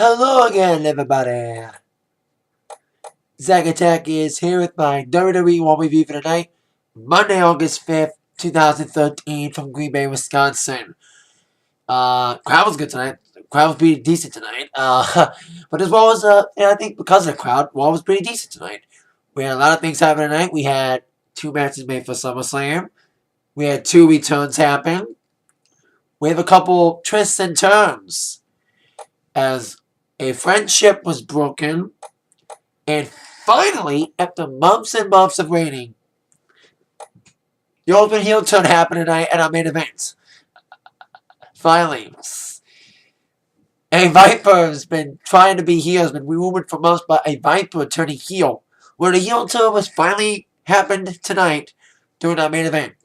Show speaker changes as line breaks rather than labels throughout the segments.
Hello again, everybody. Zack Attack is here with my WWE Raw review for tonight, Monday, August 5th, 2013, from Green Bay, Wisconsin. Crowd was good tonight. Crowd was pretty decent tonight. But as well as, I think because of the crowd, Raw was pretty decent tonight. We had a lot of things happen tonight. We had 2 matches made for SummerSlam. We had 2 returns happen. We have a couple twists and turns as a friendship was broken. And finally, after months and months of waiting, the open heel turn happened tonight at our main event. Finally. A Viper has been trying to be heel, has been rumored for months, but a Viper turning heel, where the heel turn was finally happened tonight during our main event.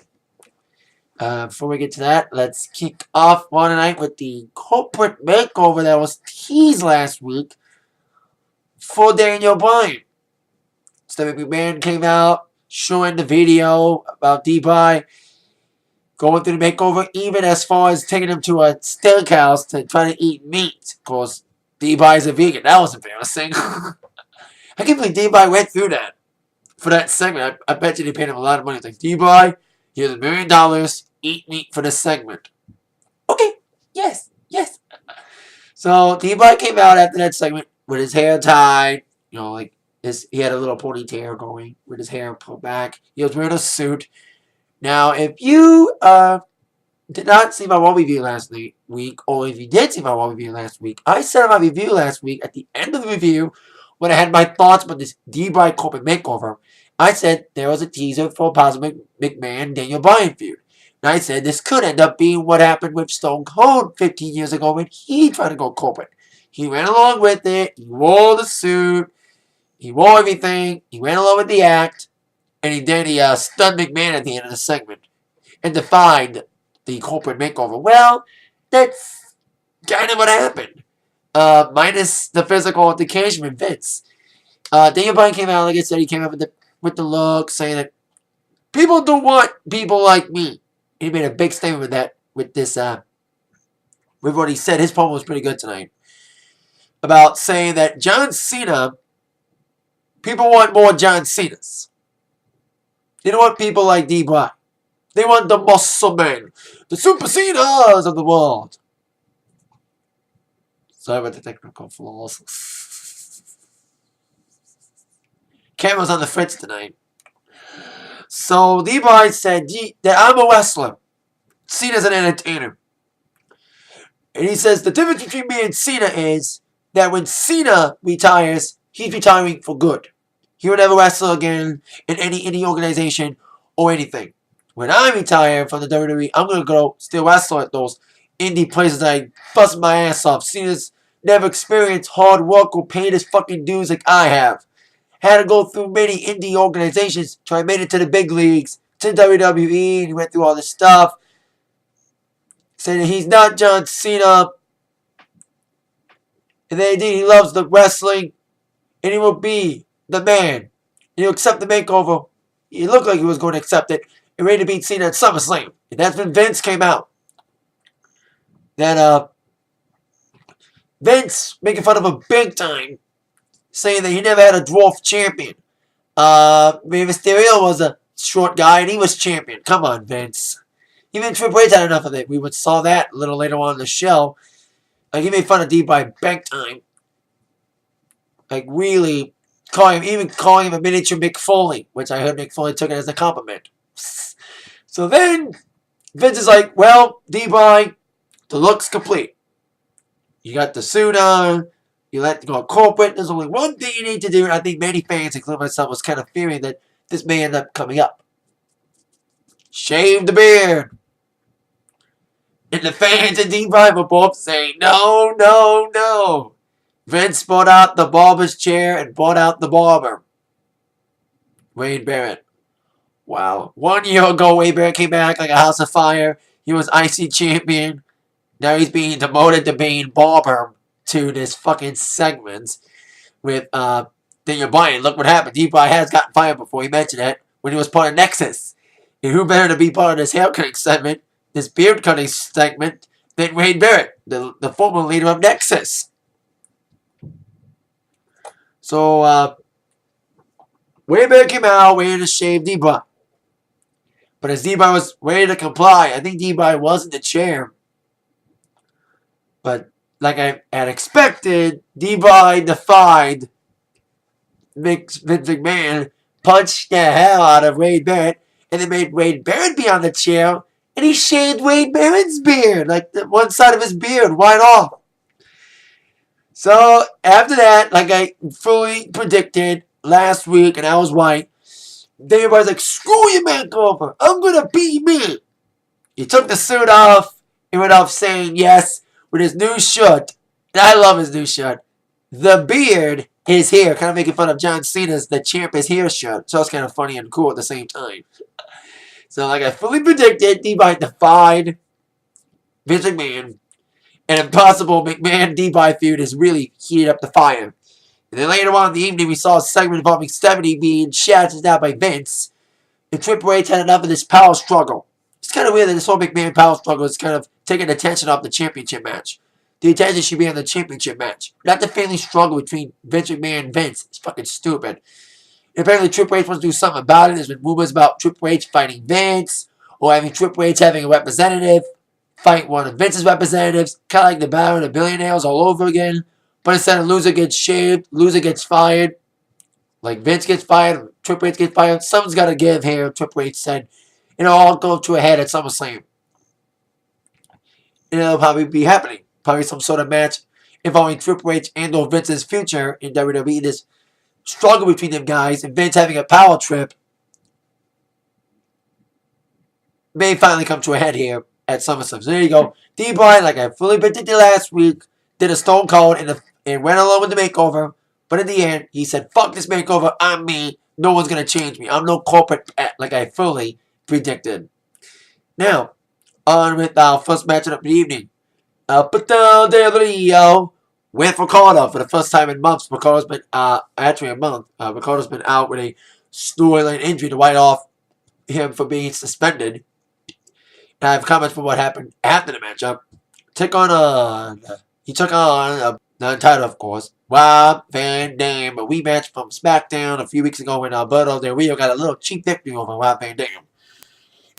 Before we get to that, let's kick off one tonight with the corporate makeover that was teased last week for Daniel Bryan. Stephanie McMahon came out showing the video about Defies going through the makeover, even as far as taking him to a steakhouse to try to eat meat. Of course, Defies is a vegan. That was embarrassing. I can't believe Defies went through that for that segment. I bet you they paid him a lot of money. It's like, Defies, here's $1 million. Eat meat for this segment. Okay, yes. So Defies came out after that segment with his hair tied, he had a little ponytail going with his hair pulled back. He was wearing a suit. Now, if you did not see my Raw review last week, or if you did see my Raw review last week, I said in my review last week, at the end of the review, when I had my thoughts about this Defies corporate makeover, I said there was a teaser for a possible McMahon-Daniel Bryan feud. And I said this could end up being what happened with Stone Cold 15 years ago when he tried to go corporate. He went along with it. He wore the suit. He wore everything. He went along with the act. And he stunned McMahon at the end of the segment and defied the corporate makeover. Well, that's kind of what happened. Minus the physical altercation with Vince. Daniel Bryan came out, like I said, he came out with the look, saying that people don't want people like me. He made a big statement with that, with this, with what he said. His promo was pretty good tonight. About saying that John Cena, people want more John Cenas. They don't want people like Defies. They want the muscle men, the Super Cenas of the world. Sorry about the technical flaws. Camera's on the fritz tonight. So Defies said that I'm a wrestler. Cena's an entertainer. And he says the difference between me and Cena is that when Cena retires, he's retiring for good. He would never wrestle again in any indie organization or anything. When I retire from the WWE, I'm going to go still wrestle at those indie places I bust my ass off. Cena's never experienced hard work or paid his fucking dues like I have. Had to go through many indie organizations till I made it to the big leagues, to WWE, and he went through all this stuff. Saying that he's not John Cena. And then he loves the wrestling. And he will be the man. He'll accept the makeover. He looked like he was going to accept it. And ready to beat Cena at SummerSlam. And that's when Vince came out. Then, Vince making fun of him big time. Saying that he never had a dwarf champion. Rey Mysterio was a short guy and he was champion. Come on, Vince. Even Triple H had enough of it. We saw that a little later on in the show. Like, he made fun of Defies big time. Like, really calling him a miniature Mick Foley, which I heard Mick Foley took it as a compliment. So then, Vince is like, well, Defies, the look's complete. You got the suit on. You let it go corporate. There's only one thing you need to do, and I think many fans, including myself, was kind of fearing that this may end up coming up. Shave the beard. And the fans and Defies were both saying, no. Vince brought out the barber's chair and brought out the barber. Wade Barrett. Wow. 1 year ago, Wade Barrett came back like a house of fire. He was IC champion. Now he's being demoted to being barber to this fucking segment with Daniel Bryan. Look what happened. Defies has gotten fired before. He mentioned it when he was part of Nexus. And who better to be part of this hair cutting segment, this beard cutting segment, than Wade Barrett, the former leader of Nexus. So, Wade Barrett came out ready to shave D-Bry. But as D-Bry was ready to comply, I think D-Bry was in the chair. But like I had expected, D-Bry defied Vince McMahon, punched the hell out of Wade Barrett, and then made Wade Barrett be on the chair, and he shaved Wade Barrett's beard, like the one side of his beard, right off. So after that, like I fully predicted last week, and I was right, Dave was like, screw you, Makeover, I'm gonna be me. He took the suit off, and went off saying yes with his new shirt. And I love his new shirt. The beard is here, kind of making fun of John Cena's The Champ is Here shirt. So it's kind of funny and cool at the same time. So like I fully predicted, D-Bry defied Vince McMahon. An impossible McMahon-D-Bry feud has really heated up the fire. And then later on in the evening, we saw a segment involving Stephanie being shouted out by Vince. And Triple H had enough of this power struggle. It's kind of weird that this whole McMahon power struggle is kind of taking attention off the championship match. The attention should be on the championship match. Not the family struggle between Vince McMahon and Vince. It's fucking stupid. And apparently Triple H wants to do something about it. There's been rumors about Triple H fighting Vince. Or having Triple H having a representative fight one of Vince's representatives. Kind of like the Battle of the Billionaires all over again. But instead of loser gets shaved, loser gets fired. Like Vince gets fired, Triple H gets fired. Something's got to give here, Triple H said. And it'll all go to a head at SummerSlam. And it'll probably be happening. Probably some sort of match involving Triple H and or Vince's future in WWE. This struggle between them guys and Vince having a power trip may finally come to a head here at SummerSlam. So there you go. D-Bry, like I fully predicted last week, did a Stone Cold and went along with the makeover. But in the end, he said, fuck this makeover, I'm me. No one's going to change me. I'm no corporate pet, like I fully predicted. Now, on with our first match of the evening. WWE with Ricardo for the first time in months. Ricardo's been, actually a month. Ricardo's been out with a storyline injury to write off him for being suspended. And I have comments for what happened after the matchup. He took on, not entitled of course, Rob Van Dam, a rematch from SmackDown a few weeks ago when Alberto Del Rio got a little cheap victory over Rob Van Dam.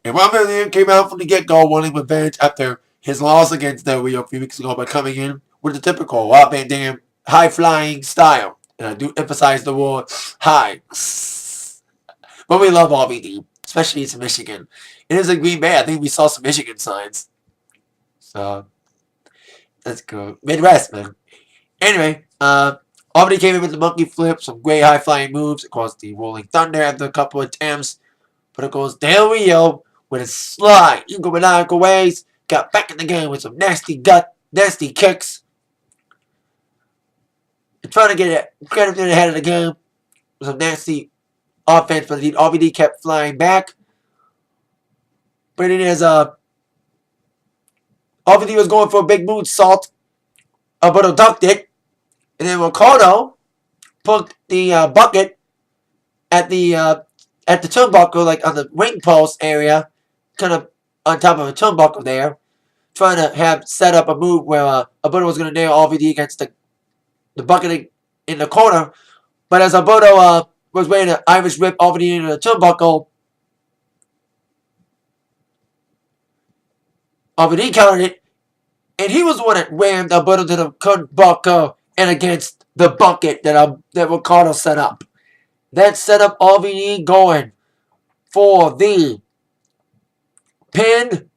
And Rob Van Dam came out from the get-go wanting revenge after his loss against Del Rio a few weeks ago by coming in with the typical Rob Van Dam high-flying style. And I do emphasize the word high. But we love RVD, especially in Michigan. It is in Green Bay. I think we saw some Michigan signs. So, that's cool. Midwest, man. Anyway, RVD came in with the monkey flip, some great high-flying moves. Of course, the rolling thunder after a couple of attempts. But of course, Del Rio, with his sly, egomaniacal ways, got back in the game with some nasty kicks. And trying to get him ahead of the game with some nasty offense, but RVD kept flying back. But it is, RVD was going for a big moonsault. Alberto ducked it. And then Ricardo put the bucket at the turnbuckle, like on the ring post area, kind of on top of a turnbuckle there, trying to set up a move where Alberto was going to nail RVD against the bucket in the corner. But as Alberto was ready to Irish whip RVD into the turnbuckle, RVD countered it, and he was the one that rammed Alberto to the turnbuckle and against the bucket that Ricardo set up. That set up RVD going for the pin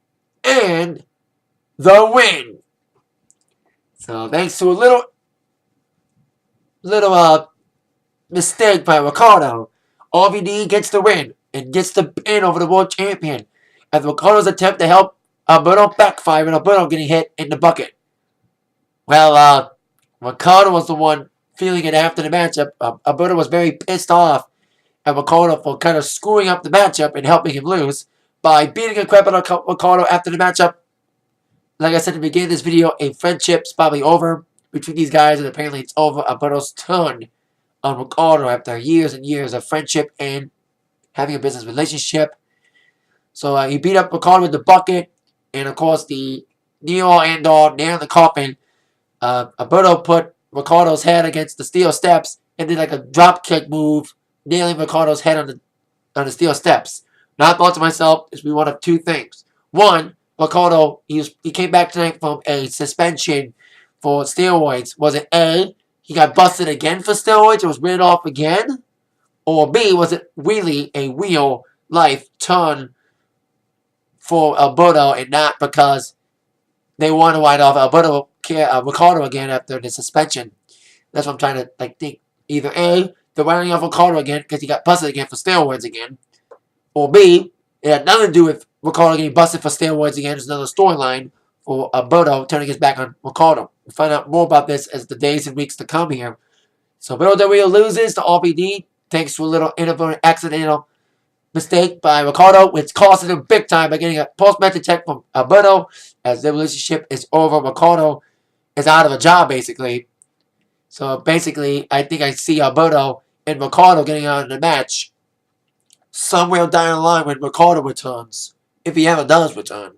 and the win. So thanks to a little mistake by Ricardo, RVD gets the win and gets the pin over the world champion. As Ricardo's attempt to help Alberto backfire and Alberto getting hit in the bucket. Well, Ricardo was the one feeling it after the matchup. Alberto was very pissed off at Ricardo for kind of screwing up the matchup and helping him lose by beating the crap out of Ricardo after the matchup. Like I said at the beginning of this video, a friendship's probably over between these guys, and apparently it's over. Alberto's turned on Ricardo after years and years of friendship and having a business relationship. So he beat up Ricardo with the bucket, and of course the nail in the coffin. Alberto put Ricardo's head against the steel steps and did like a drop kick move, nailing Ricardo's head on the steel steps. Now I thought to myself, this would be one of two things. One, Ricardo, he came back tonight from a suspension for steroids. Was it A, he got busted again for steroids and was written off again? Or B, was it really a real life turn for Alberto and not because they want to write off Ricardo again after the suspension? That's what I'm trying to think. Either A, they're writing off Ricardo again because he got busted again for steroids again. Or B, it had nothing to do with Ricardo getting busted for steroids again. It's another storyline for Alberto turning his back on Ricardo. We'll find out more about this as the days and weeks to come here. So WWE loses to RVD thanks to a little inadvertent accidental mistake by Ricardo, which costed him big time by getting a post-match attack from Alberto. As their relationship is over, Ricardo is out of a job, basically. So, basically, I think I see Alberto and Ricardo getting out of the match somewhere down the line when Ricardo returns. If he ever does return.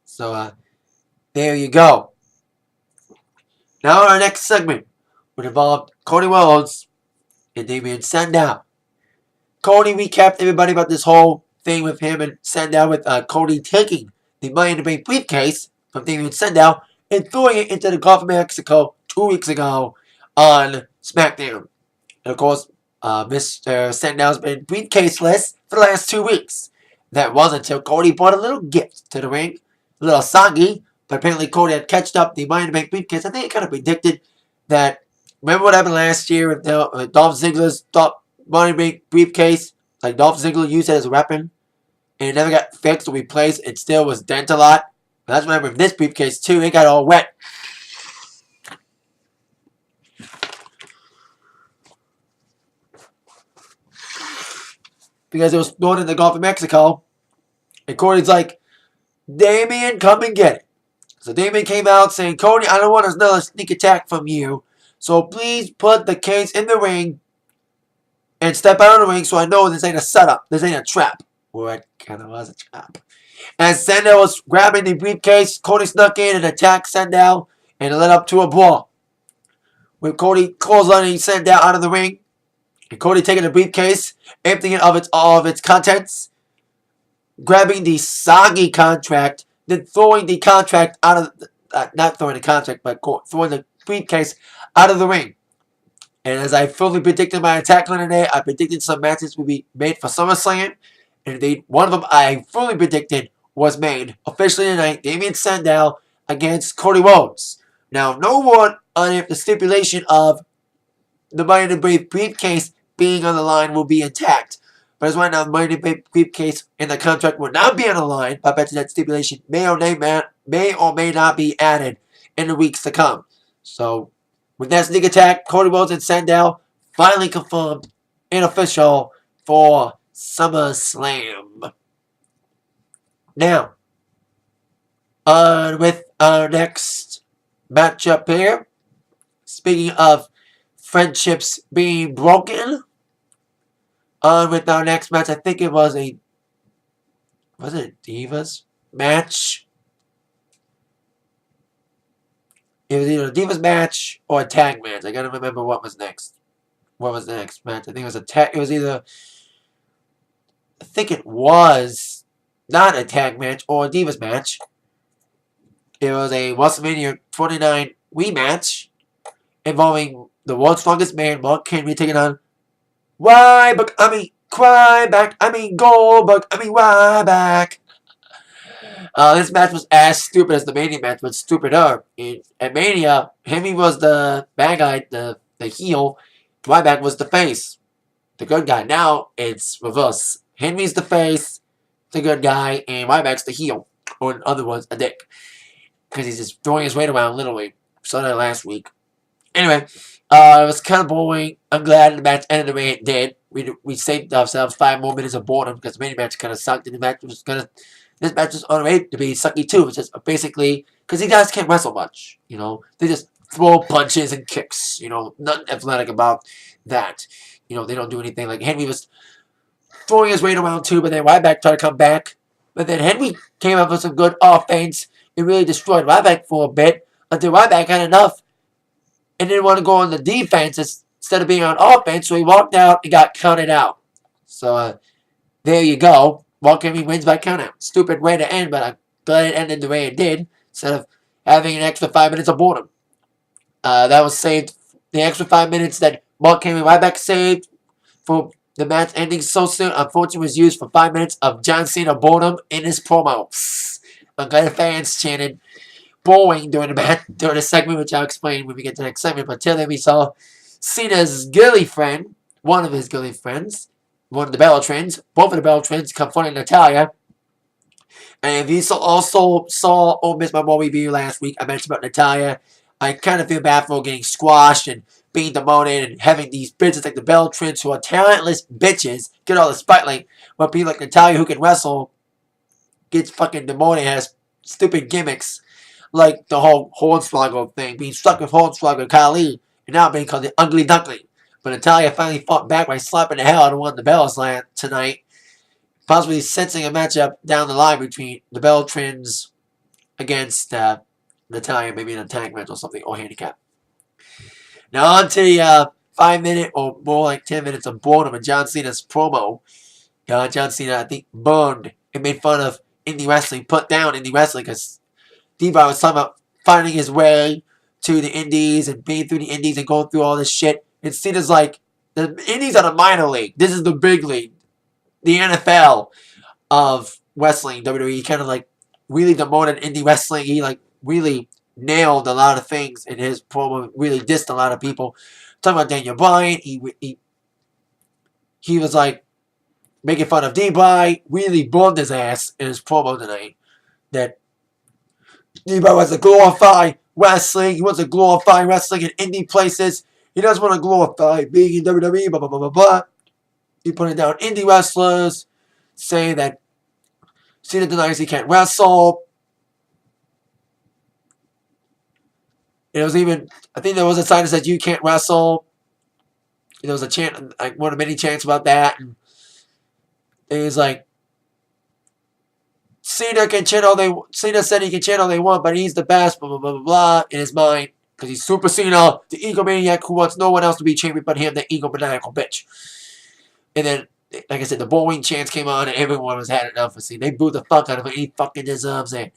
So, there you go. Now, our next segment would involve Cody Rhodes and Damien Sandow. Cody recapped everybody about this whole thing with him and Sandow, with Cody taking the Money in the Bank briefcase from Damien Sandow and throwing it into the Gulf of Mexico 2 weeks ago on SmackDown. And of course, Mr. Sandow's been briefcaseless for the last 2 weeks. That was until Cody brought a little gift to the ring, a little soggy, but apparently Cody had catched up the Money in the Bank briefcase. I think it kind of predicted that. Remember what happened last year with Dolph Ziggler's Money in the Bank briefcase? Like Dolph Ziggler used it as a weapon, and it never got fixed or replaced. It still was dent a lot. But that's what happened with this briefcase too. It got all wet. Because it was thrown in the Gulf of Mexico. And Cody's like, Damien, come and get it. So Damien came out saying, Cody, I don't want another sneak attack from you. So please put the case in the ring and step out of the ring so I know this ain't a setup. This ain't a trap. Well, it kind of was a trap. As Sandow was grabbing the briefcase, Cody snuck in and attacked Sandow, and it led up to a brawl. With Cody clotheslining Sandow out of the ring, and Cody taking the briefcase, emptying it of its contents, grabbing the soggy contract, then throwing the contract out of not throwing the contract, but throwing the briefcase out of the ring. And as I fully predicted my attack line today, I predicted some matches would be made for SummerSlam. And indeed, one of them I fully predicted was made officially tonight. Damien Sandow against Cody Rhodes. Now, no one on the stipulation of the Money in the Bank briefcase being on the line will be intact. But as right now, the Money in the Bank briefcase and the contract will not be on the line. But I bet you that stipulation may or may not be added in the weeks to come. So, with that sneak attack, Cody Rhodes and Sandow finally confirmed and official for SummerSlam. Now, on with our next matchup here. Speaking of friendships being broken, on with our next match. I think it was it a Divas match? It was either a Divas match or a tag match. I gotta remember what was next. What was the next match? I think it was a tag. It was either. I think it was not a tag match or a Divas match. It was a WrestleMania 29 rematch involving the world's strongest man, Mark Henry, taking on Goldberg. This match was as stupid as the Mania match, but stupider. At Mania, Henry was the bad guy, the heel. Ryback was the face, the good guy. Now it's reverse. Henry's the face, the good guy, and Ryback's the heel. Or in other words, a dick. Because he's just throwing his weight around, literally. Saw that last week. Anyway, it was kind of boring. I'm glad the match ended the way it did. We saved ourselves 5 more minutes of boredom because the main match kind of sucked, and this match was on the way to be sucky too. It's just basically because these guys can't wrestle much. They just throw punches and kicks. Nothing athletic about that. They don't do anything. Like Henry was throwing his weight around too, but then Ryback tried to come back. But then Henry came up with some good offense. It really destroyed Ryback for a bit until Ryback had enough and didn't want to go on the defense. instead of being on offense, so he walked out and got counted out. So there you go. Mark Henry wins by countout. Stupid way to end, but I'm glad it ended the way it did, instead of having an extra 5 minutes of boredom. That was saved. The extra 5 minutes that Mark Henry Ryback saved for the match ending so soon, unfortunately, was used for 5 minutes of John Cena boredom in his promo. I'm glad the fans chanted bowling during the match, during the segment, which I'll explain when we get to the next segment. But till then, we saw Cena's girly friend, one of his girly friends, one of the Bella Twins, both of the Bella Twins confronting Natalya. And if you also saw Miss My More review last week, I mentioned about Natalya. I kind of feel bad for getting squashed and being demoted and having these bitches like the Bella Twins, who are talentless bitches, get all the spotlight. But people like Natalya, who can wrestle, gets fucking demoted and has stupid gimmicks. Like the whole Hornswoggle thing, being stuck with Hornswoggle and Khali, and now being called the Ugly Duckling. But Natalya finally fought back by slapping the hell out of one of the Bellas tonight, possibly sensing a matchup down the line between the Bella Twins against Natalya, maybe an tag match or something, or handicap. Now on to the 5 minute or more like 10 minutes of boredom of John Cena's promo. John Cena, I think, burned and made fun of indie wrestling, put down indie wrestling, because Defies was talking about finding his way to the indies and being through the indies and going through all this shit. And Cena's like, the indies are the minor league. This is the big league. The NFL of wrestling, WWE, kind of like really demoted indie wrestling. He like really nailed a lot of things in his promo, really dissed a lot of people. Talking about Daniel Bryan, he was like making fun of D-Bry, really burned his ass in his promo tonight. That D-Bry wants to glorify wrestling. He wants to glorify wrestling in indie places. He doesn't want to glorify being in WWE, blah, blah, blah, blah, blah. He put down indie wrestlers, saying that Cena denies he can't wrestle. It was even, I think there was a sign that said, "You can't wrestle." There was a chant, like one of many chants about that. And it was like, Cena said he can chant all they want, but he's the best, blah, blah, blah, blah, blah, in his mind. Because he's Super Cena, the egomaniac who wants no one else to be champion but him, the egomaniacal bitch. And then, like I said, the bowling chants came on and everyone was had enough of Cena. They booed the fuck out of him. He fucking deserves it.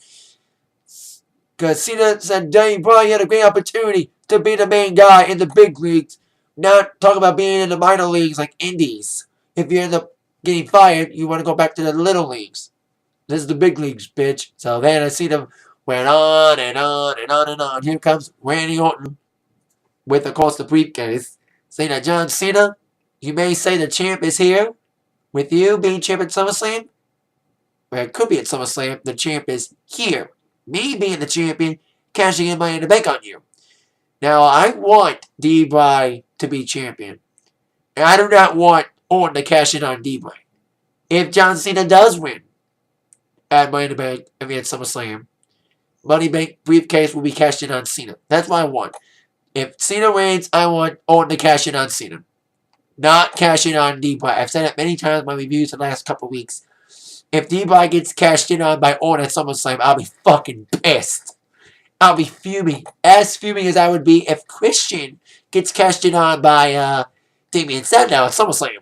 Because Cena said, Daniel Bryan had a great opportunity to be the main guy in the big leagues. Not talk about being in the minor leagues like indies. If you end up getting fired, you want to go back to the little leagues. This is the big leagues, bitch. So then I see them went on and on and on and on. Here comes Randy Orton with, of course, the briefcase, saying that, John Cena, you may say the champ is here. With you being champ at SummerSlam, or it could be at SummerSlam, the champ is here. Me being the champion, cashing in money in the bank on you. Now, I want D-Bry to be champion. And I do not want Orton to cash in on D-Bry. If John Cena does win at Money in the Bank, at SummerSlam, Money Bank briefcase will be cashed in on Cena. That's what I want. If Cena wins, I want Orton to cash in on Cena. Not cash in on D-Bry. I've said it many times in my reviews the last couple of weeks. If D-Bry gets cashed in on by Orton at SummerSlam, I'll be fucking pissed. I'll be fuming. As fuming as I would be if Christian gets cashed in on by Damien Sandow at SummerSlam.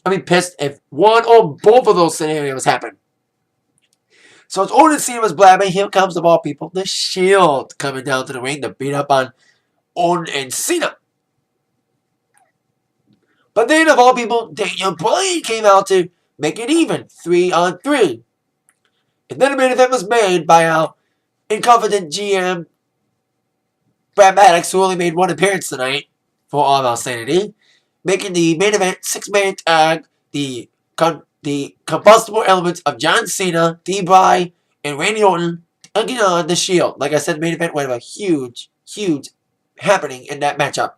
I'll be pissed if one or both of those scenarios happen. So it's Orton Cena was blabbing. Here comes, of all people, the Shield coming down to the ring to beat up on Orton and Cena. But then, of all people, Daniel Bryan came out to make it even, 3-on-3. And then the main event was made by our incompetent GM, Brad Maddox, who only made one appearance tonight, for all of our sanity, making the main event 6-man tag, the combustible elements of John Cena, D-Bry, and Randy Orton again on the Shield. Like I said, the main event went a huge, huge happening in that matchup.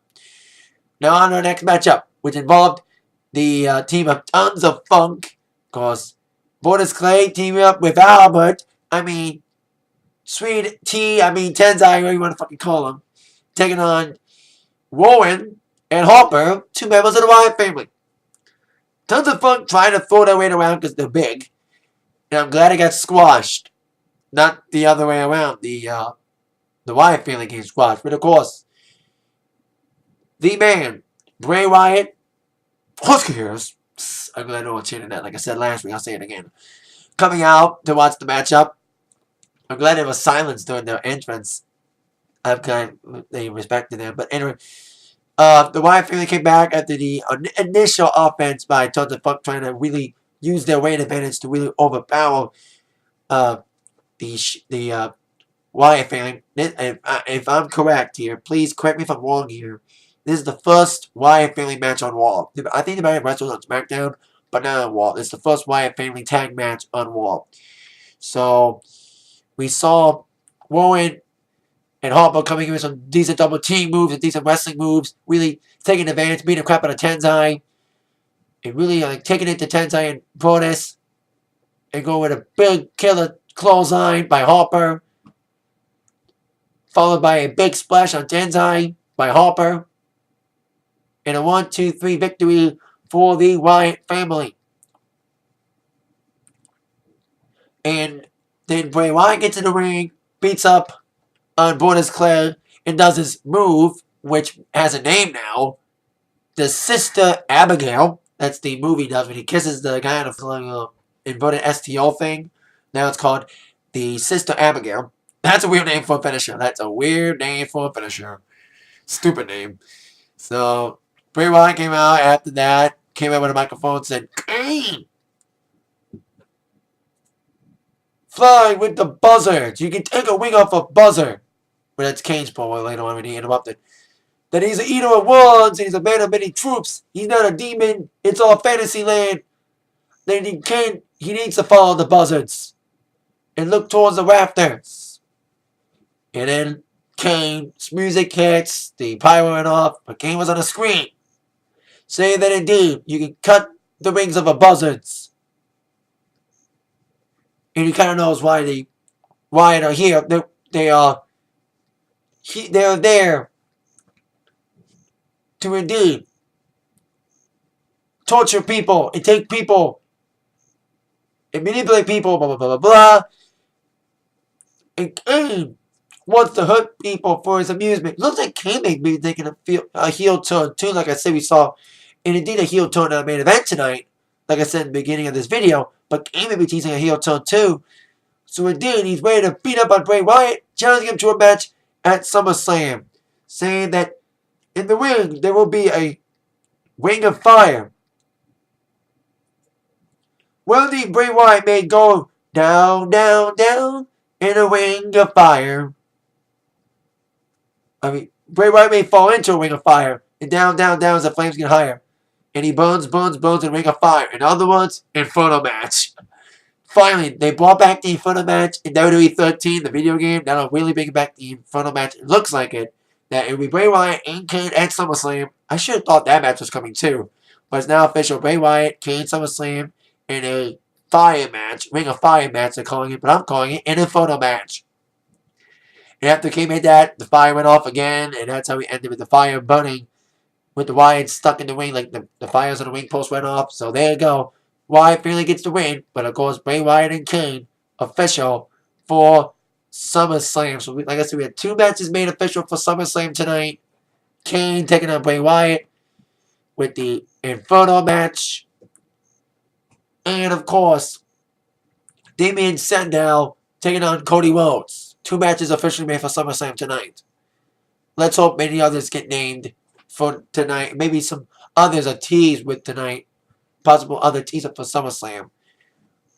Now on to our next matchup, which involved the team of Tons of Funk, because Borders Clay teaming up with Albert, Sweet T, Tenzai, whatever you want to fucking call him, taking on Rowan and Harper, two members of the Wyatt family. Tons of Funk trying to throw their weight around because they're big, and I'm glad it got squashed. Not the other way around. The Wyatt family getting squashed, but of course, the man Bray Wyatt, Huskers. I'm glad no one cheated that. Like I said last week, I'll say it again. Coming out to watch the matchup. I'm glad there was silence during their entrance. I'm glad they respected them. But anyway, the Wyatt family came back after the initial offense by Tons of Funk trying to really use their weight advantage to really overpower the Wyatt family. If I'm correct here, please correct me if I'm wrong here. This is the first Wyatt family match on Raw. I think they might have wrestled on SmackDown, but not on Raw. It's the first Wyatt family tag match on Raw. So we saw Rowan and Harper coming in with some decent double team moves and decent wrestling moves, really taking advantage, beating the crap out of Tenzai, and really taking it to Tenzai and Brodus, and go with a big killer clothesline by Harper, followed by a big splash on Tenzai by Harper, and a 1-2-3 victory for the Wyatt family. And then Bray Wyatt gets in the ring, beats up on Brodus Clay, and does his move, which has a name now, the Sister Abigail. That's the move he does when he kisses the guy on the inverted STO thing. Now it's called the Sister Abigail. That's a weird name for a finisher. That's a weird name for a finisher. Stupid name. So, Bray Wyatt came out after that, came out with a microphone and said, Kane! Fly with the buzzards. You can take a wing off a buzzard. But that's Kane's power later on when he interrupted. That he's an eater of worlds, and he's a man of many troops. He's not a demon. It's all fantasy land. Then he needs to follow the buzzards and look towards the rafters. And then Kane's music hits, the pyro went off, but Kane was on the screen, saying that indeed you can cut the wings of a buzzards. And he kind of knows why they are here. They are there to indeed torture people and take people and manipulate people, blah, blah, blah, blah, blah. And Kane wants to hurt people for his amusement. Looks like Kane may be taking a heel turn too, like I said we saw. And indeed a heel turn in our main event tonight, like I said in the beginning of this video. But Kane may be teasing a heel turn too. So indeed, he's ready to beat up on Bray Wyatt, challenging him to a match at SummerSlam, saying that in the ring there will be a ring of fire. Well, the Bray Wyatt may go down, down, down in a ring of fire. Bray Wyatt may fall into a ring of fire, and down, down, down as the flames get higher. And he burns, burns, burns in a ring of fire. In other words, Inferno match. Finally, they brought back the Inferno match in WWE 13, the video game. Now they're really bringing back the Inferno match. It looks like it. That it will be Bray Wyatt and Kane at SummerSlam. I should have thought that match was coming too. But it's now official. Bray Wyatt, Kane, SummerSlam, in a fire match. Ring of Fire match, they're calling it. But I'm calling it an Inferno match. And after Kane made that, the fire went off again. And that's how we ended with the fire burning. With the Wyatt stuck in the ring. Like the fires on the ring post went off. So there you go. Wyatt finally gets the win, but of course, Bray Wyatt and Kane official for SummerSlam. So, like I said, we had two matches made official for SummerSlam tonight. Kane taking on Bray Wyatt with the Inferno match. And, of course, Damien Sandow taking on Cody Rhodes. Two matches officially made for SummerSlam tonight. Let's hope many others get named for tonight. Maybe some others are teased with tonight. Possible other teaser for SummerSlam.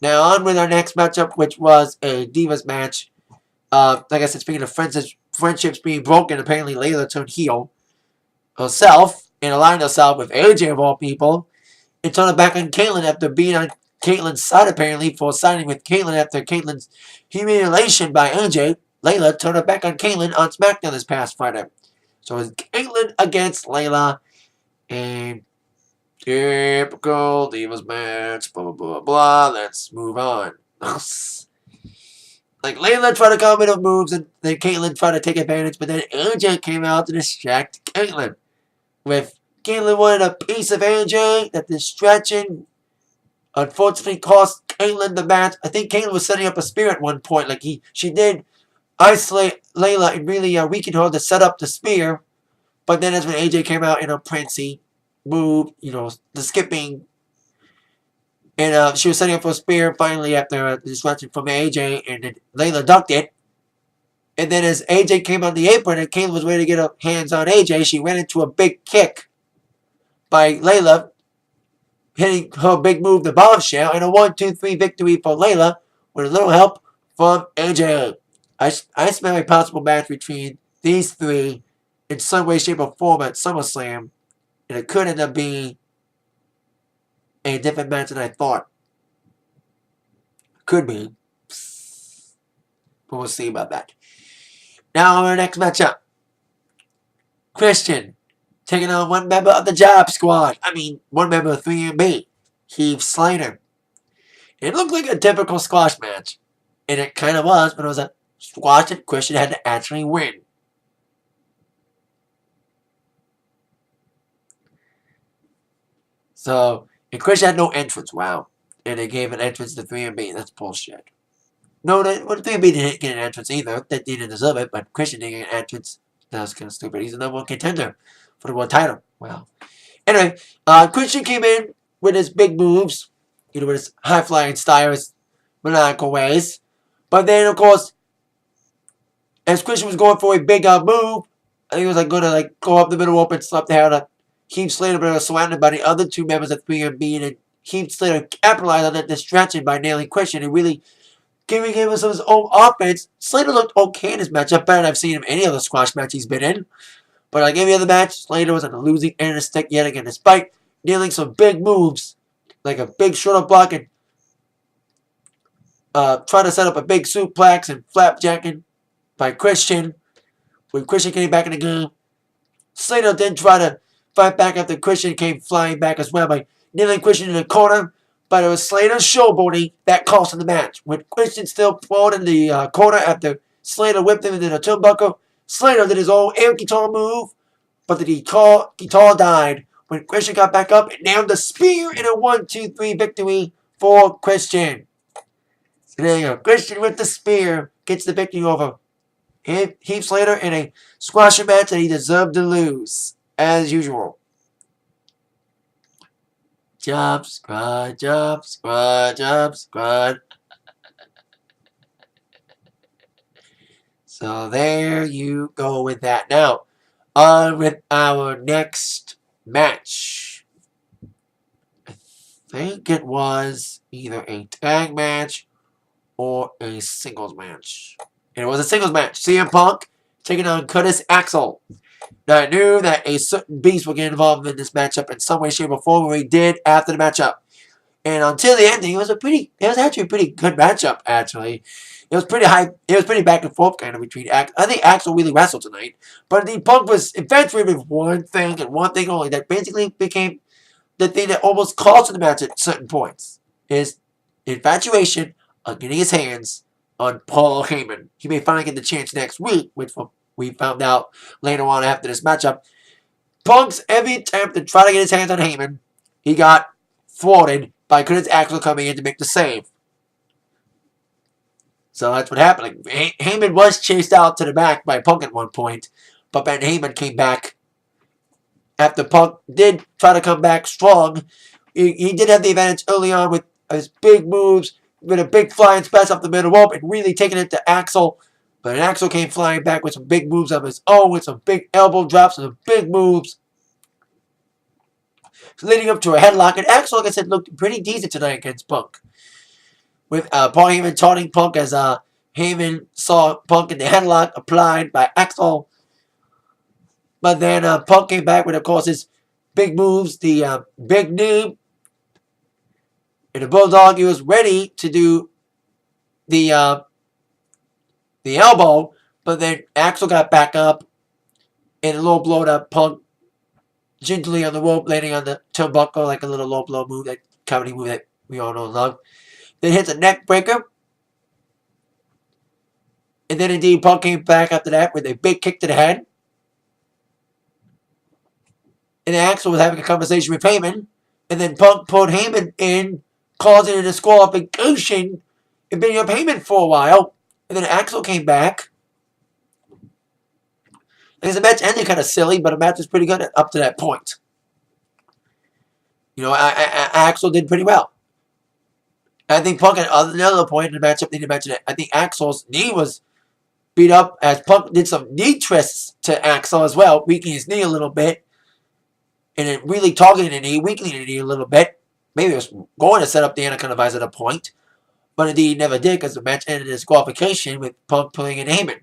Now on with our next matchup, which was a Divas match. Like I said, speaking of friendships being broken, apparently Layla turned heel herself and aligned herself with AJ of all people, and turned her back on Caitlyn after being on Caitlyn's side apparently for siding with Caitlyn after Caitlyn's humiliation by AJ. Layla turned her back on Caitlyn on SmackDown this past Friday. So it's Caitlyn against Layla, and typical Divas match, blah, blah, blah, blah. Let's move on. Like, Layla tried to come in with moves, and then Caitlyn tried to take advantage, but then AJ came out to distract Caitlyn. With Caitlyn wanting a piece of AJ, that distraction unfortunately cost Caitlyn the match. I think Caitlyn was setting up a spear at one point. Like, she did isolate Layla and really weaken her to set up the spear. But then that's when AJ came out in a Princey. move, the skipping. And she was setting up for a spear finally after the distraction from AJ, and then Layla ducked it. And then as AJ came on the apron and Kayla was ready to get her hands on AJ, she went into a big kick by Layla, hitting her big move, the bombshell, and a 1-2-3 victory for Layla with a little help from AJ. I smell a possible match between these three in some way, shape, or form at SummerSlam, and it could end up being a different match than I thought. Could be. But we'll see about that. Now our next matchup. Christian taking on one member of the Job Squad. One member of 3MB, Heath Slater. It looked like a typical squash match. And it kind of was, but it was a squash that Christian had to actually win. So, and Christian had no entrance, wow. And they gave an entrance to 3MB. That's bullshit. No, 3MB didn't get an entrance either. They didn't deserve it, but Christian didn't get an entrance. That was kind of stupid. He's the number one contender for the world title. Wow. Anyway, Christian came in with his big moves, with his high-flying style, his maniacal ways. But then, of course, as Christian was going for a big move, I think he was going to go up the middle rope and slap the hair on Heath Slater, but it was surrounded by the other two members of 3MB, and Heath Slater capitalized on that distraction by nailing Christian and really giving him some of his own offense. Slater looked okay in this matchup, better than I've seen him in any other squash match he's been in. But like every other match, Slater was on the losing end of the stick yet again, despite nailing some big moves, like a big shoulder block and trying to set up a big suplex and flapjacking by Christian. When Christian came back in the game, Slater then tried to fight back after Christian came flying back as well by nailing Christian in the corner. But it was Slater's showboating that cost him the match. With Christian still thrown in the corner after Slater whipped him into the turnbuckle, Slater did his own air guitar move, but the guitar died when Christian got back up and nailed the spear in a 1-2-3 victory for Christian. So there you go. Christian with the spear gets the victory over Heath Slater in a squash match that he deserved to lose, as usual. Job squad, job squad, job squad. So there you go with that. Now, on with our next match. I think it was either a tag match or a singles match. And it was a singles match. CM Punk taking on Curtis Axel. Now, I knew that a certain beast would get involved in this matchup in some way, shape, or form, where he did after the matchup. And until the ending, it was actually a pretty good matchup, actually. It was pretty high. It was pretty back and forth kind of between Axel. I think Axel really wrestled tonight. But the Punk was infatuated with one thing and one thing only that basically became the thing that almost cost him the match at certain points. His infatuation on getting his hands on Paul Heyman. He may finally get the chance next week, which we found out later on after this matchup. Punk's every attempt to try to get his hands on Heyman, he got thwarted by Curtis Axel coming in to make the save. So that's what happened. Heyman was chased out to the back by Punk at one point, but then Heyman came back after Punk did try to come back strong. He did have the advantage early on with his big moves, with a big flying splash off the middle rope and really taking it to Axel. But Axel came flying back with some big moves of his own, with some big elbow drops and some big moves, leading up to a headlock. And Axel, like I said, looked pretty decent tonight against Punk. With Paul Heyman taunting Punk as Heyman saw Punk in the headlock applied by Axel. But then Punk came back with, of course, his big moves, the big knee. And the Bulldog, he was ready to do the elbow, but then Axel got back up and a low blow to Punk gently on the rope, landing on the turnbuckle like a little low blow move, that comedy move that we all know and love. Then hits a neck breaker. And then indeed Punk came back after that with a big kick to the head. And then Axel was having a conversation with Heyman. And then Punk pulled Heyman in, causing a disqualification and beating up Heyman for a while. And then Axel came back. I guess the match ended kind of silly, but the match was pretty good up to that point. Axel did pretty well. I think Punk at another point in the matchup, need to mention it. I think Axel's knee was beat up as Punk did some knee twists to Axel as well, weakening his knee a little bit. And it really targeting the knee, weakening the knee a little bit. Maybe it was going to set up the Anaconda Vice at a point. But indeed, he never did because the match ended in disqualification with Punk pulling in Heyman.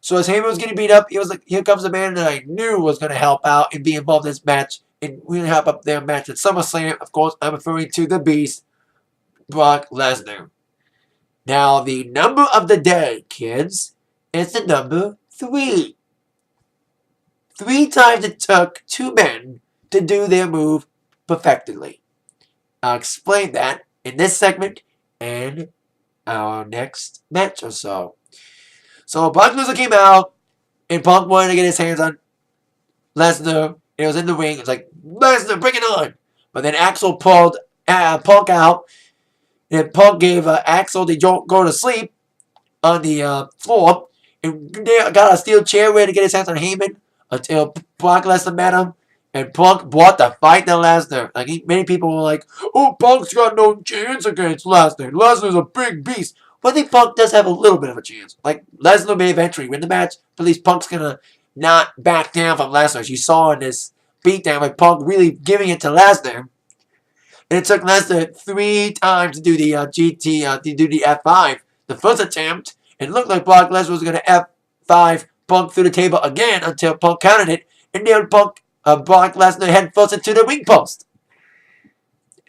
So as Heyman was getting beat up, he was like, here comes a man that I knew was going to help out and be involved in this match and really help up their match at SummerSlam. Of course, I'm referring to the Beast, Brock Lesnar. Now, the number of the day, kids, is the number 3. 3 times it took 2 men to do their move perfectly. I'll explain that in this segment and our next match or so. So Brock Lesnar came out, and Punk wanted to get his hands on Lesnar. It was in the ring. It was like, Lesnar, bring it on. But then Axel pulled Punk out, and Punk gave Axel the go to sleep on the floor, and got a steel chair ready to get his hands on Heyman until Brock Lesnar met him. And Punk brought the fight to Lesnar. Many people were like, oh, Punk's got no chance against Lesnar. Lesnar's a big beast. But I think Punk does have a little bit of a chance. Lesnar may eventually win the match, but at least Punk's going to not back down from Lesnar. As you saw in this beatdown with Punk really giving it to Lesnar. And it took Lesnar 3 times to do the F5. The first attempt, it looked like Brock Lesnar was going to F5 Punk through the table again until Punk counted it. And nailed Brock Lesnar head first into the ring post.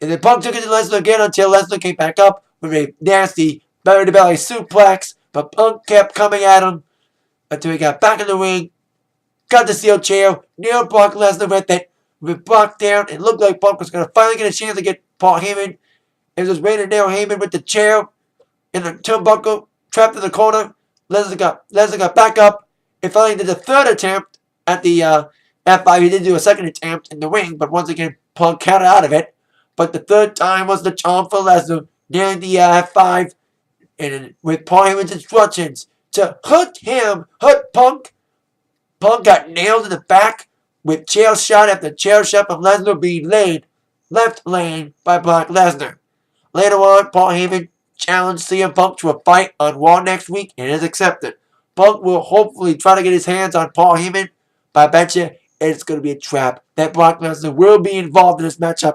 And then Punk took it to Lesnar again until Lesnar came back up with a nasty belly-to-belly suplex. But Punk kept coming at him until he got back in the ring. Got the steel chair, nailed Brock Lesnar with it. With Brock down, it looked like Punk was going to finally get a chance to get Paul Heyman. It was ready to nail Heyman with the chair in the turnbuckle, trapped in the corner. Lesnar got back up and finally did the third attempt at the F5. He did do a second attempt in the ring, but once again, Punk counted out of it. But the third time was the charm for Lesnar, nailing the F5, and with Paul Heyman's instructions to hurt Punk. Punk got nailed in the back with chair shot after chair shot from Lesnar being left laying by Brock Lesnar. Later on, Paul Heyman challenged CM Punk to a fight on Raw next week and is accepted. Punk will hopefully try to get his hands on Paul Heyman, but I bet you it's going to be a trap that Brock Lesnar will be involved in this matchup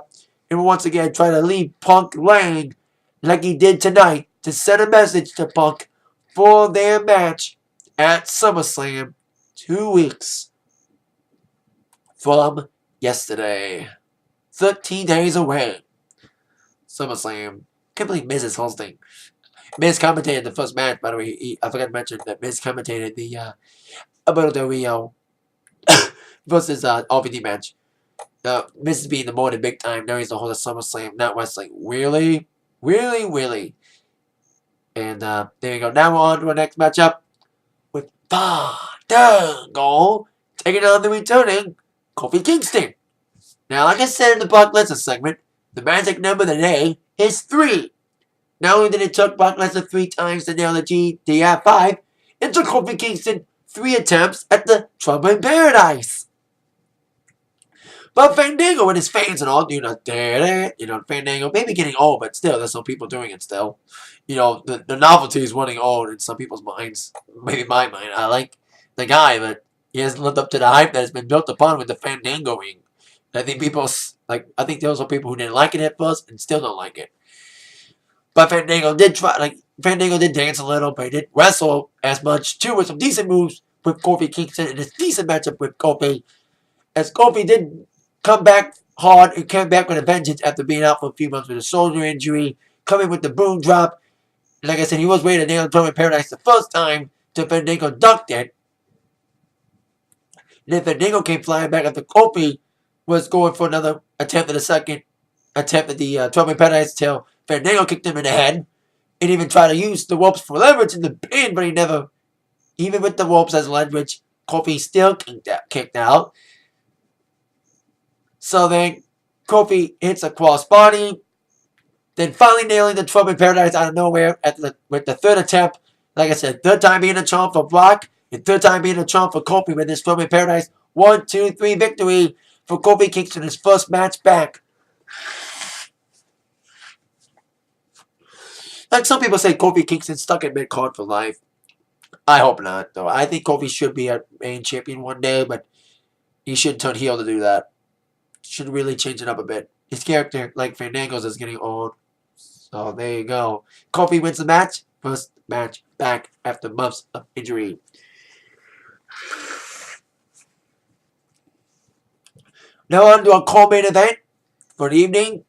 and will once again try to leave Punk laying like he did tonight to send a message to Punk for their match at SummerSlam 2 weeks from yesterday. 13 days away. SummerSlam. Can't believe Miz is hosting. Miz commentated the first match, by the way. I forgot to mention that Miz commentated the WWE versus RVD match. Miz is being the more than big time. Now he's the host of SummerSlam, not wrestling. Really? Really, really. And there you go. Now we're on to our next matchup with Fandango taking on the returning Kofi Kingston. Now, like I said in the Brock Lesnar segment, the magic number of the day is 3. Not only did it took Brock Lesnar 3 times to nail the F5, it took Kofi Kingston 3 attempts at the Trouble in Paradise. But Fandango and his fans and all, Fandango maybe getting old, but still, there's some people doing it still. The novelty is running old in some people's minds. Maybe my mind. I like the guy, but he hasn't lived up to the hype that has been built upon with the Fandangoing. I think there were some people who didn't like it at first and still don't like it. But Fandango did Fandango did dance a little, but he didn't wrestle as much too, with some decent moves with Kofi Kingston and a decent matchup with Kofi. As Kofi did come back hard and came back with a vengeance after being out for a few months with a shoulder injury, coming with the boom drop. Like I said, he was ready to nail the Trouble in Paradise the first time till Fandango ducked it. And then Fandango came flying back after Kofi was going for another attempt at the second attempt at the Trouble in Paradise till Fandango kicked him in the head and even tried to use the ropes for leverage in the pin, but he never, even with the ropes as leverage, Kofi still kicked out. So then Kofi hits a crossbody, then finally nailing the Trouble in Paradise out of nowhere with the third attempt. Like I said, third time being a charm for Brock, and third time being a charm for Kofi with this Trouble in Paradise. 1, 2, 3 victory for Kofi Kingston, his first match back Like some people say, Kofi Kingston's stuck in mid-card for life. I hope not, though. I think Kofi should be a main champion one day, but he should turn heel to do that. Should really change it up a bit. His character, like Fandango's, is getting old. So there you go. Kofi wins the match. First match back after months of injury. Now on to our co-main event for the evening.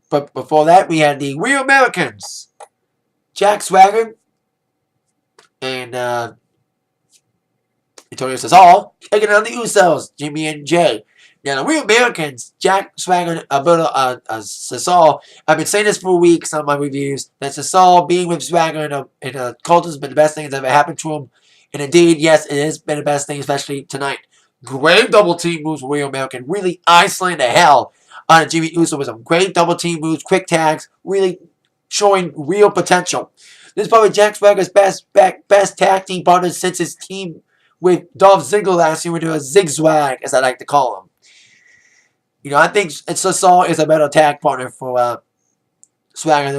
But before that, we had the Real Americans. Jack Swagger and Antonio Cesaro taking on the Usos, Jimmy and Jay. Now, the Real Americans, Jack Swagger and Alberto Cesaro, I've been saying this for weeks on my reviews, that Cesaro being with Swagger in a cult has been the best thing that's ever happened to him. And indeed, yes, it has been the best thing, especially tonight. Great double team moves for Real American, really isolating the hell out of Jimmy Uso with some great double team moves, quick tags, really showing real potential. This is probably Jack Swagger's best tag team partner since his team with Dolph Ziggler last year, into a zigzag, as I like to call him. You know, I think Cesaro is a better tag partner for Swagger.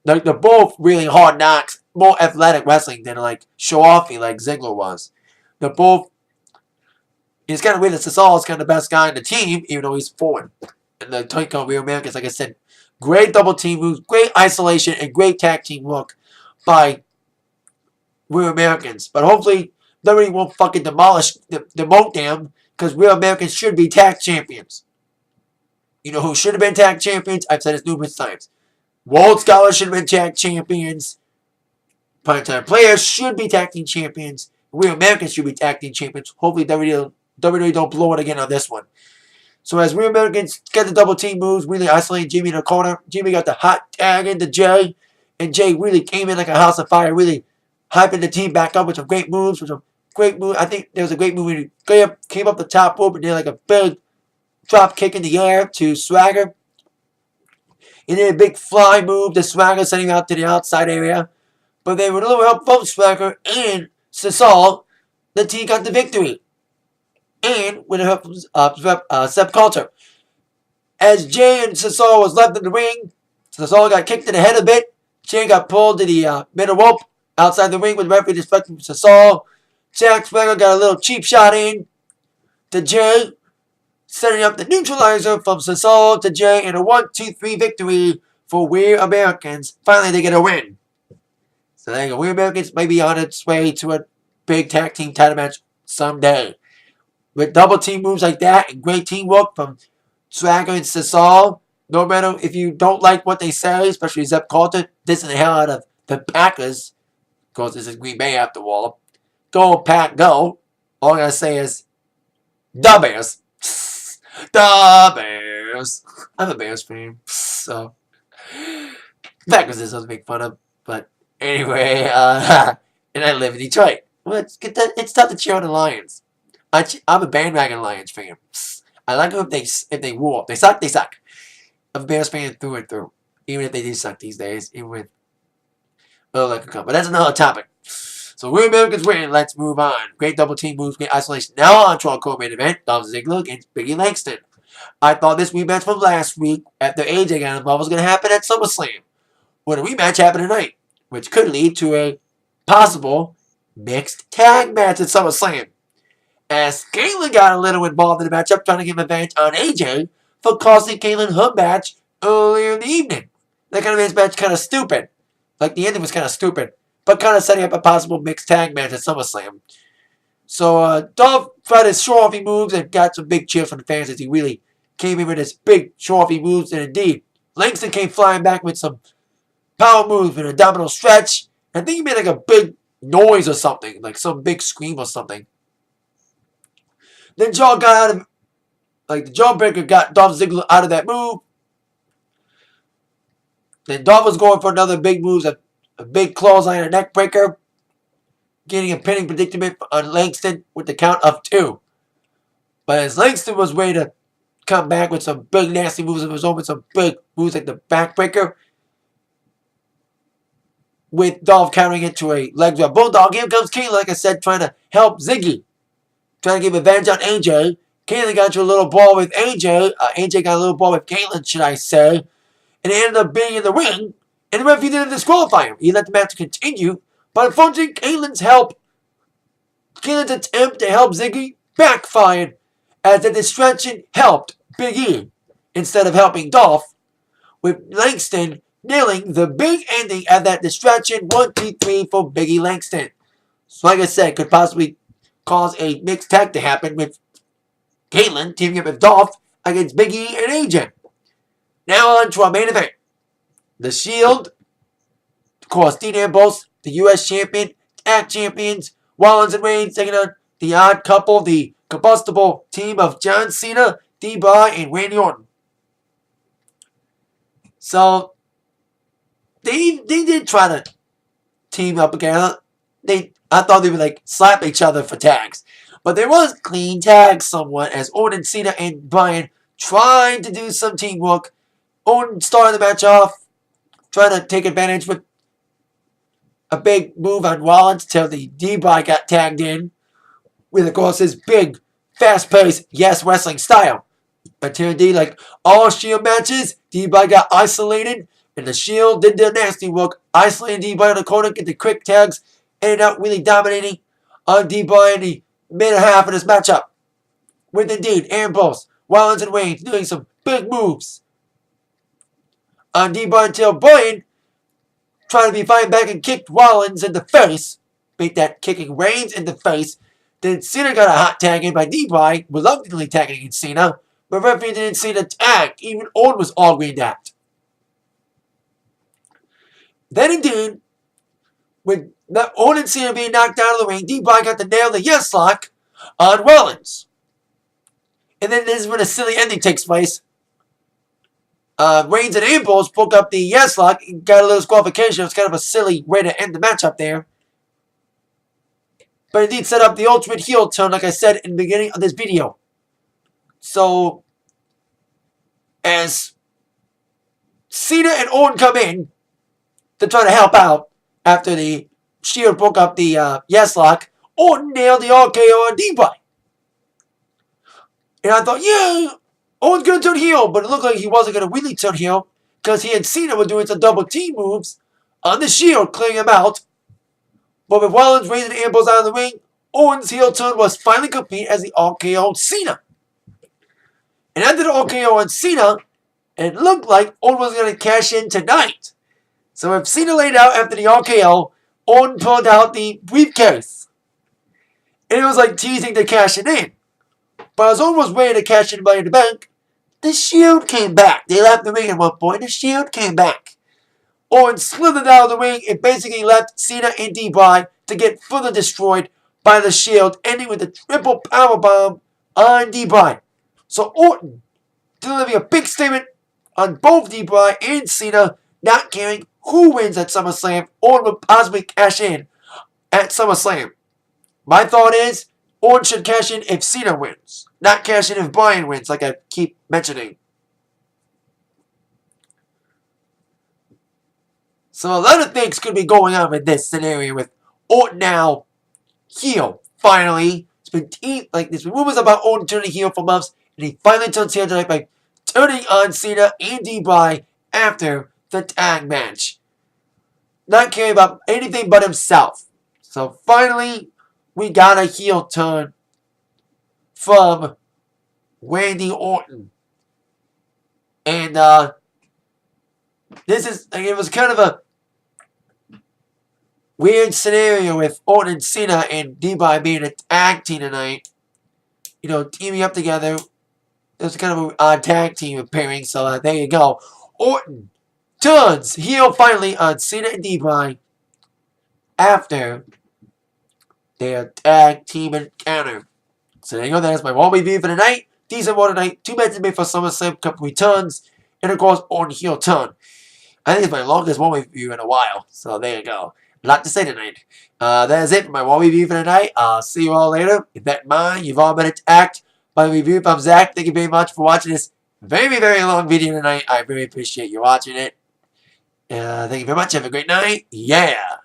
They're both really hard knocks, more athletic wrestling than like show-offy like Ziggler was. They're both. It's kind of weird that Cesaro is kind of the best guy in the team, even though he's foreign. And the take on Real Americans, like I said, great double team moves, great isolation, and great tag team work by Real Americans. But hopefully, WWE won't fucking demote them, because Real Americans should be tag champions. You know who should have been tag champions? I've said this numerous times. World Scholars should have been tag champions. Primetime Players should be tag team champions. Real Americans should be tag team champions. Hopefully WWE don't blow it again on this one. So as Real Americans get the double team moves, really isolating Jimmy in the corner. Jimmy got the hot tag into Jay. And Jay really came in like a house of fire, really hyping the team back up with some great moves. I think there was a great move when he came up the top rope and did like a big drop kick in the air to Swagger. He did a big fly move to Swagger, sending him out to the outside area. But they were a little help from Swagger and Cesaro. The team got the victory. And with the help from Seth Coulter. As Jay and Cesaro was left in the ring, Cesaro got kicked in the head a bit. Jay got pulled to the middle rope outside the ring with the referee distracting Cesaro. Jack Swagger got a little cheap shot in to Jay, setting up the neutralizer from Cesaro to Jay in a 1-2-3 victory for Real Americans. Finally, they get a win. So there you go. Real Americans may be on its way to a big tag team title match someday. With double team moves like that and great teamwork from Swagger and Cesaro, no matter if you don't like what they say, especially Zeb Coulter, dissing the hell out of the Packers, because this is Green Bay after all. Go, Pack, go. All I gotta say is, the Bears. The Bears. I'm a Bears fan, so Packers is something to make fun of. But anyway, and I live in Detroit. Well, it's tough to cheer on the Lions. I'm a bandwagon Lions fan. I like them if they war. If they suck, they suck. I'm a Bears fan through and through. Even if they do suck these days. Even with but that's another topic. So Real Americans win. Let's move on. Great double team moves, great isolation. Now on to our co-main event. Dolph Ziggler against Biggie Langston. I thought this rematch from last week after AJ got involved was going to happen at SummerSlam. Well, the rematch happened tonight, which could lead to a possible mixed tag match at SummerSlam. As Kayla got a little involved in the matchup, trying to give advantage on AJ for costing Kayla her match earlier in the evening. That kind of made this match kind of stupid. Like, the ending was kind of stupid, but kind of setting up a possible mixed tag match at SummerSlam. So, Dolph tried his show-offy moves and got some big cheers from the fans as he really came in with his big show-offy moves. And indeed, Langston came flying back with some power moves and a domino stretch. I think he made like a big noise or something, like some big scream or something. Then Jaw got out of, the Jawbreaker got Dolph Ziggler out of that move. Then Dolph was going for another big move, a big clothesline, a neck breaker, getting a pinning predicament on Langston with the count of 2. But as Langston was ready to come back with some big nasty moves of his own, with some big moves like the backbreaker, with Dolph countering into a leg drop bulldog, here comes Kayla, like I said, trying to help Ziggy. Trying to give advantage on AJ. Caitlyn got into a little brawl with AJ. AJ got a little brawl with Caitlyn, should I say. And it ended up being in the ring. And the referee didn't disqualify him. He let the match continue. But unfortunately, Caitlyn's attempt to help Ziggy backfired, as the distraction helped Big E instead of helping Dolph, with Langston nailing the big ending at that distraction. 1, 2, 3 for Big E Langston. So like I said, could possibly cause a mixed tag to happen with Caitlyn teaming up with Dolph against Big E and AJ. Now on to our main event. The Shield, of course, Dean Ambrose, the U.S. Champion, Tag Champions, Rollins and Reigns taking on the Odd Couple, the combustible team of John Cena, Bryan, and Randy Orton. So, they did try to team up again. I thought they would like slap each other for tags. But there was clean tags somewhat as Orton, Cena, and Bryan tried to do some teamwork. Orton started the match off, trying to take advantage with a big move on Rollins till the Bryan got tagged in with, of course, his big, fast-paced, yes, wrestling style. Until indeed, like all Shield matches, Bryan got isolated, and the Shield did their nasty work, isolating Bryan in the corner, get the quick tags, ended up really dominating on Bryan in the mid-half of this matchup. With indeed Ambrose, Rollins, and Reigns doing some big moves on Bryan until Bryan trying to be fighting back and kicked Rollins in the face. Beat that, kicking Reigns in the face. Then Cena got a hot tag in by Bryan, reluctantly tagging in Cena. But referee didn't see the tag. Even Orton was arguing that. Then indeed, with Orton and Cena being knocked out of the ring, Bryan got to nail the yes lock on Rollins. And then this is when a silly ending takes place. Reigns and Ambrose broke up the yes lock and got a little disqualification. It was kind of a silly way to end the match up there. But indeed set up the ultimate heel turn, like I said in the beginning of this video. So, as Cena and Orton come in to try to help out after the Shield broke up the yes lock, Orton nailed the RKO on Bryan. And I thought, yeah, Orton's going to turn heel, but it looked like he wasn't going to really turn heel because he and Cena were doing some double team moves on the Shield, clearing him out. But with Rollins, Reigns, and Ambrose out of the ring, Orton's heel turn was finally complete as he RKO'd Cena. And after the RKO on Cena, it looked like Orton was going to cash in tonight. So if Cena laid out after the RKO, Orton pulled out the briefcase. And it was like teasing to cash it in. But as Orton was ready to cash in Money in the Bank, the Shield came back. They left the ring at one point. The Shield came back. Orton slithered out of the ring and basically left Cena and Bryan to get further destroyed by the Shield, ending with a triple powerbomb on Bryan. So Orton delivering a big statement on both Bryan and Cena, not caring who wins at SummerSlam. Orton will possibly cash in at SummerSlam. My thought is, Orton should cash in if Cena wins, not cash in if Bryan wins, like I keep mentioning. So a lot of things could be going on in this scenario with Orton now heel. Finally, there's been rumors about Orton turning heel for months, and he finally turns heel tonight by turning on Cena and Bryan after the tag match, not caring about anything but himself. So finally, we got a heel turn from Randy Orton, and it was kind of a weird scenario with Orton and Cena and Bryan being a tag team tonight. You know, teaming up together. It was kind of an odd tag team pairing, so there you go. Orton turns heel finally on Cena and Bryan after their tag team encounter. So there you go. That's my Raw review for tonight. Decent Raw tonight. 2 matches made for SummerSlam Cup returns. And of course, Orton heel turn. I think it's my longest Raw review in a while. So there you go. A lot to say tonight. That is it for my Raw review for tonight. I'll see you all later. With that in mind, you've all been attacked by the review from Zach. Thank you very much for watching this very, very long video tonight. I really appreciate you watching it. Thank you very much. Have a great night. Yeah.